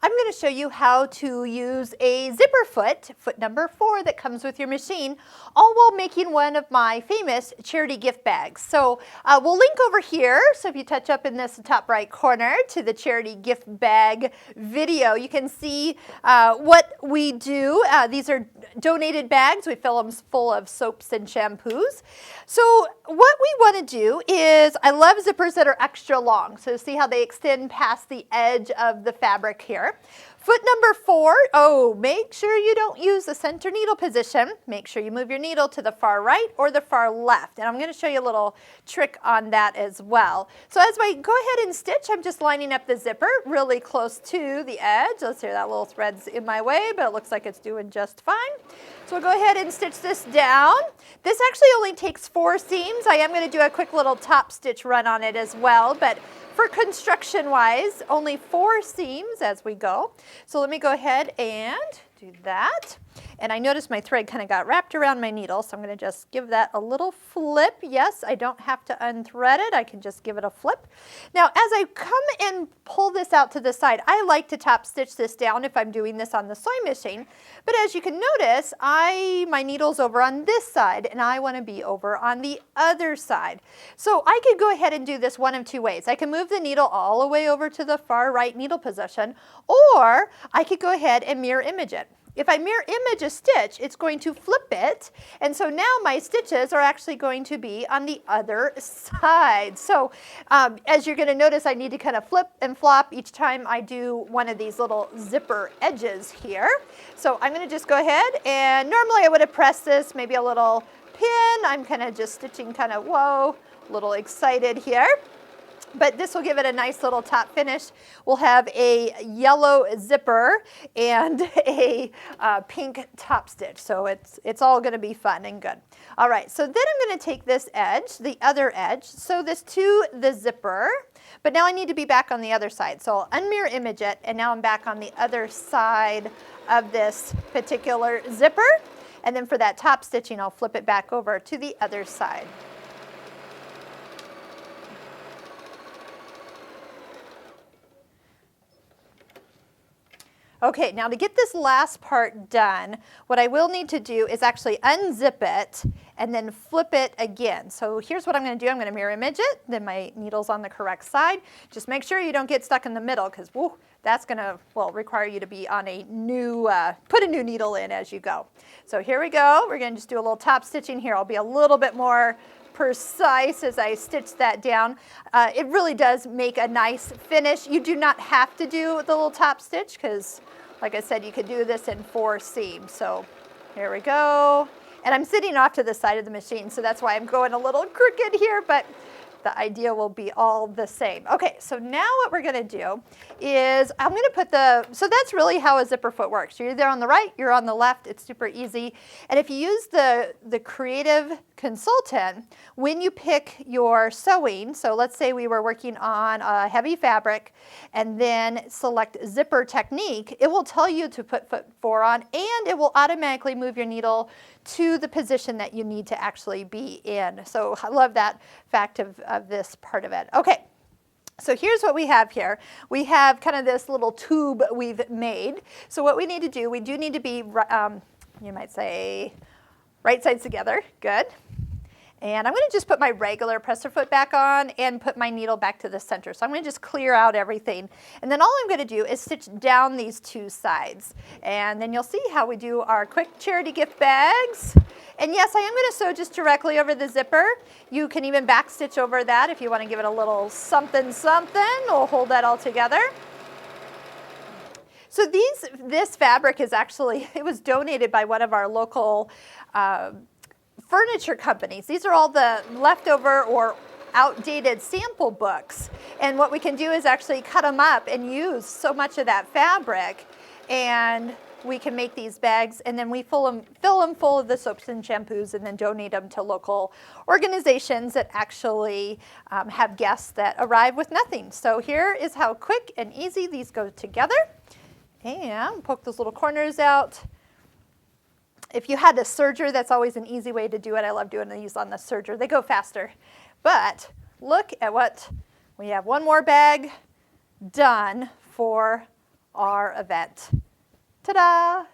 I'm going to show you how to use a zipper foot, foot number 4 that comes with your machine, all while making one of my famous charity gift bags. So we'll link over here. So if you touch up in this top right corner to the charity gift bag video, you can see what we do. These are donated bags. We fill them full of soaps and shampoos. So what we want to do is, I love zippers that are extra long. So see how they extend past the edge of the fabric here. Foot number 4, make sure you don't use the center needle position. Make sure you move your needle to the far right or the far left. And I'm going to show you a little trick on that as well. So as I go ahead and stitch, I'm just lining up the zipper really close to the edge. Let's see, that little thread's in my way, but it looks like it's doing just fine. So we'll go ahead and stitch this down. This actually only takes 4 seams. I am going to do a quick little top stitch run on it as well, but for construction wise, only 4 seams as we go. So let me go ahead and do that. And I noticed my thread kind of got wrapped around my needle, so I'm going to just give that a little flip. Yes, I don't have to unthread it. I can just give it a flip. Now, as I come and pull this out to the side, I like to top stitch this down if I'm doing this on the sewing machine. But as you can notice, my needle's over on this side, and I want to be over on the other side. So I could go ahead and do this one of 2 ways. I can move the needle all the way over to the far right needle position, or I could go ahead and mirror image it. If I mirror image a stitch, it's going to flip it, and so now my stitches are actually going to be on the other side. So as you're going to notice, I need to kind of flip and flop each time I do one of these little zipper edges here. So I'm going to just go ahead, and normally I would have pressed this, maybe a little pin. I'm kind of just stitching kind of, whoa, a little excited here. But this will give it a nice little top finish. We'll have a yellow zipper and a pink top stitch. So it's all going to be fun and good. All right, so then I'm going to take this edge, the other edge, sew this to the zipper. But now I need to be back on the other side. So I'll unmirror image it, and now I'm back on the other side of this particular zipper. And then for that top stitching, I'll flip it back over to the other side. Okay, now to get this last part done, what I will need to do is actually unzip it and then flip it again. So here's what I'm going to do. I'm going to mirror image it, then my needle's on the correct side. Just make sure you don't get stuck in the middle, because that's going to, require you to be on a new, put a new needle in as you go. So here we go. We're going to just do a little top stitching here. I'll be a little bit more precise as I stitch that down. It really does make a nice finish. You do not have to do the little top stitch, because like I said, you could do this in 4 seams. So here we go. And I'm sitting off to the side of the machine, so that's why I'm going a little crooked here, but the idea will be all the same. Okay, so now what we're going to do is I'm going to put so that's really how a zipper foot works. You're either on the right, you're on the left. It's super easy. And if you use the Creative Consultant, when you pick your sewing, so let's say we were working on a heavy fabric and then select zipper technique, it will tell you to put foot 4 on, and it will automatically move your needle to the position that you need to actually be in. So I love that fact of this part of it. Okay, so here's what we have here. We have kind of this little tube we've made. So what we need to do, we do need to be, you might say, right sides together. Good. And I'm going to just put my regular presser foot back on and put my needle back to the center. So I'm going to just clear out everything. And then all I'm going to do is stitch down these 2 sides. And then you'll see how we do our quick charity gift bags. And yes, I am going to sew just directly over the zipper. You can even back stitch over that if you want to give it a little something something. We'll hold that all together. So this fabric is actually, it was donated by one of our local furniture companies. These are all the leftover or outdated sample books. And what we can do is actually cut them up and use so much of that fabric, and we can make these bags, and then we fill them full of the soaps and shampoos, and then donate them to local organizations that actually have guests that arrive with nothing. So here is how quick and easy these go together. And poke those little corners out. If you had a serger, that's always an easy way to do it. I love doing these on the serger. They go faster. But look at what we have. One more bag done for our event. Ta-da!